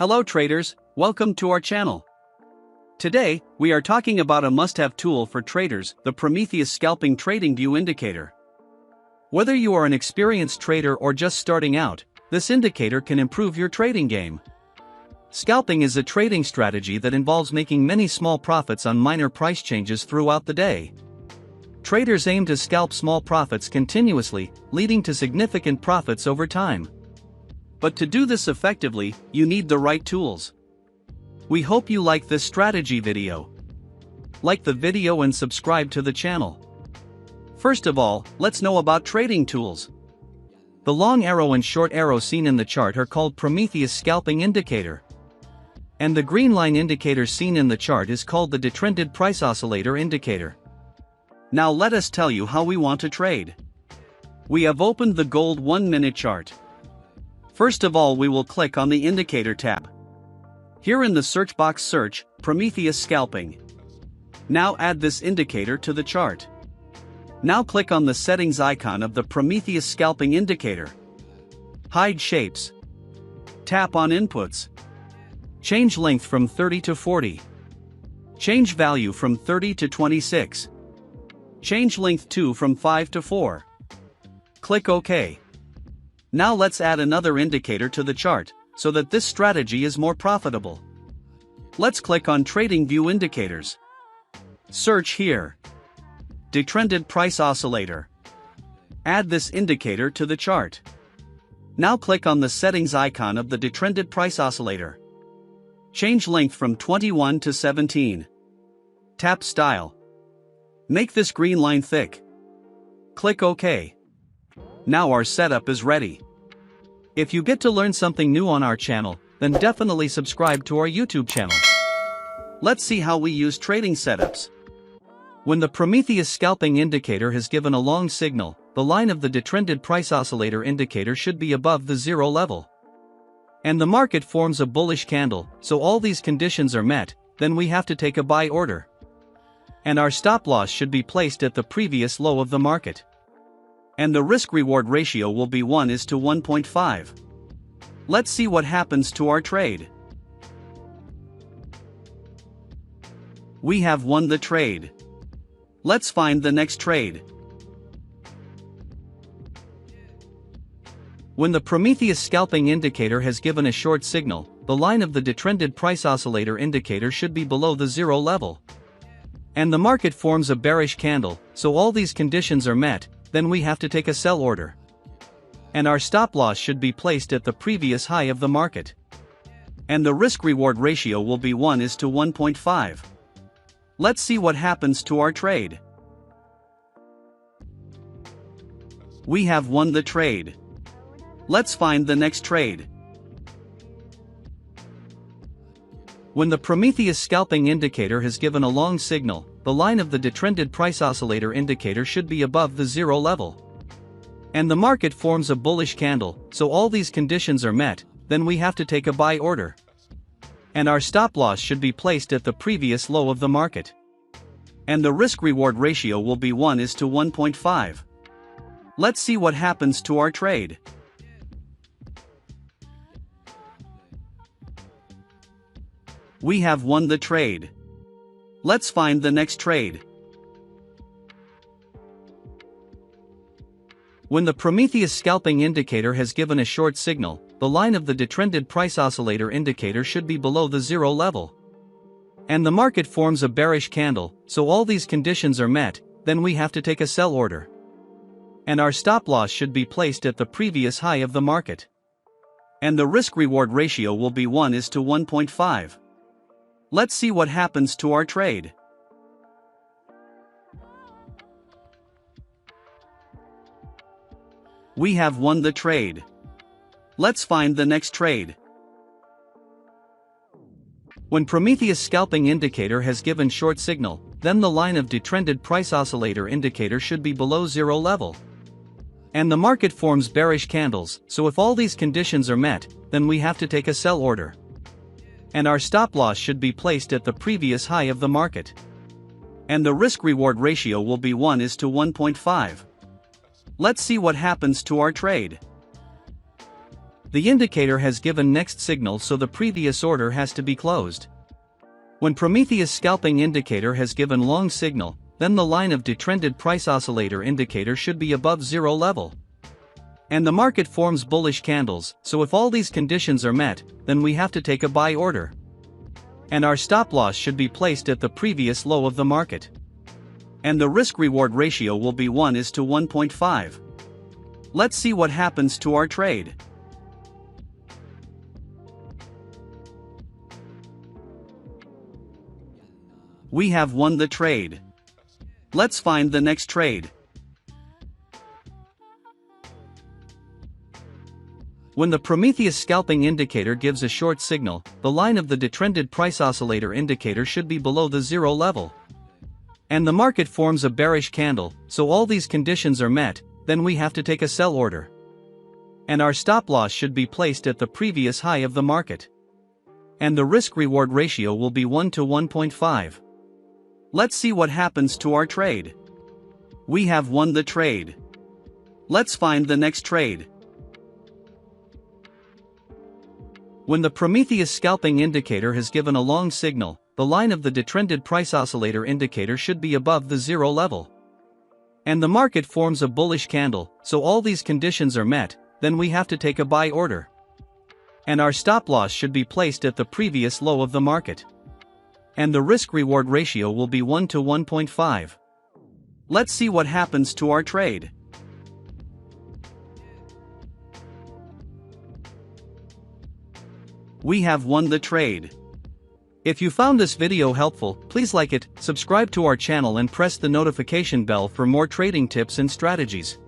Hello traders, welcome to our channel. Today, we are talking about a must-have tool for traders, the Prometheus Scalping TradingView indicator. Whether you are an experienced trader or just starting out, this indicator can improve your trading game. Scalping is a trading strategy that involves making many small profits on minor price changes throughout the day. Traders aim to scalp small profits continuously, leading to significant profits over time. But to do this effectively, you need the right tools. We hope you like this strategy video. Like the video and subscribe to the channel. First of all, let's know about trading tools. The long arrow and short arrow seen in the chart are called Prometheus Scalping Indicator. And the green line indicator seen in the chart is called the Detrended Price Oscillator Indicator. Now let us tell you how we want to trade. We have opened the gold 1-minute chart. First of all, we will click on the Indicator tab. Here in the search box search, Prometheus Scalping. Now add this indicator to the chart. Now click on the settings icon of the Prometheus Scalping Indicator. Hide shapes. Tap on Inputs. Change length from 30 to 40. Change value from 30 to 26. Change length 2 from 5 to 4. Click OK. Now let's add another indicator to the chart, so that this strategy is more profitable. Let's click on TradingView Indicators. Search here. Detrended Price Oscillator. Add this indicator to the chart. Now click on the settings icon of the Detrended Price Oscillator. Change length from 21 to 17. Tap Style. Make this green line thick. Click OK. Now our setup is ready. If you get to learn something new on our channel, then definitely subscribe to our YouTube channel. Let's see how we use trading setups. When the Prometheus Scalping Indicator has given a long signal, the line of the Detrended Price Oscillator Indicator should be above the zero level. And the market forms a bullish candle, so all these conditions are met, then we have to take a buy order. And our stop loss should be placed at the previous low of the market. And the risk-reward ratio will be 1:1.5. Let's see what happens to our trade. We have won the trade. Let's find the next trade. When the Prometheus Scalping Indicator has given a short signal, the line of the Detrended Price Oscillator Indicator should be below the zero level. And the market forms a bearish candle, so all these conditions are met, then we have to take a sell order. And our stop loss should be placed at the previous high of the market. And the risk-reward ratio will be 1:1.5. Let's see what happens to our trade. We have won the trade. Let's find the next trade. When the Prometheus Scalping Indicator has given a long signal, the line of the Detrended Price Oscillator Indicator should be above the zero level. And the market forms a bullish candle, so all these conditions are met, then we have to take a buy order. And our stop loss should be placed at the previous low of the market. And the risk-reward ratio will be 1:1.5. Let's see what happens to our trade. We have won the trade. Let's find the next trade. When the Prometheus Scalping Indicator has given a short signal, the line of the Detrended Price Oscillator Indicator should be below the zero level. And the market forms a bearish candle, so all these conditions are met, then we have to take a sell order. And our stop loss should be placed at the previous high of the market. And the risk-reward ratio will be 1:1.5. Let's see what happens to our trade. We have won the trade. Let's find the next trade. When Prometheus Scalping Indicator has given short signal, then the line of Detrended Price Oscillator Indicator should be below zero level. And the market forms bearish candles, so if all these conditions are met, then we have to take a sell order. And our stop loss should be placed at the previous high of the market. And the risk-reward ratio will be 1:1.5. Let's see what happens to our trade. The indicator has given next signal, so the previous order has to be closed. When Prometheus scalping indicator has given long signal, then the line of detrended price oscillator indicator should be above zero level. And the market forms bullish candles, so if all these conditions are met, then we have to take a buy order. And our stop loss should be placed at the previous low of the market. And the risk-reward ratio will be 1:1.5. Let's see what happens to our trade. We have won the trade. Let's find the next trade. When the Prometheus scalping indicator gives a short signal, the line of the detrended price oscillator indicator should be below the zero level. And the market forms a bearish candle, so all these conditions are met, then we have to take a sell order. And our stop loss should be placed at the previous high of the market. And the risk-reward ratio will be 1:1.5. Let's see what happens to our trade. We have won the trade. Let's find the next trade. When the Prometheus scalping indicator has given a long signal, the line of the detrended price oscillator indicator should be above the zero level. And the market forms a bullish candle, so all these conditions are met, then we have to take a buy order. And our stop loss should be placed at the previous low of the market. And the risk-reward ratio will be 1:1.5. Let's see what happens to our trade. We have won the trade. If you found this video helpful, please like it, subscribe to our channel and press the notification bell for more trading tips and strategies.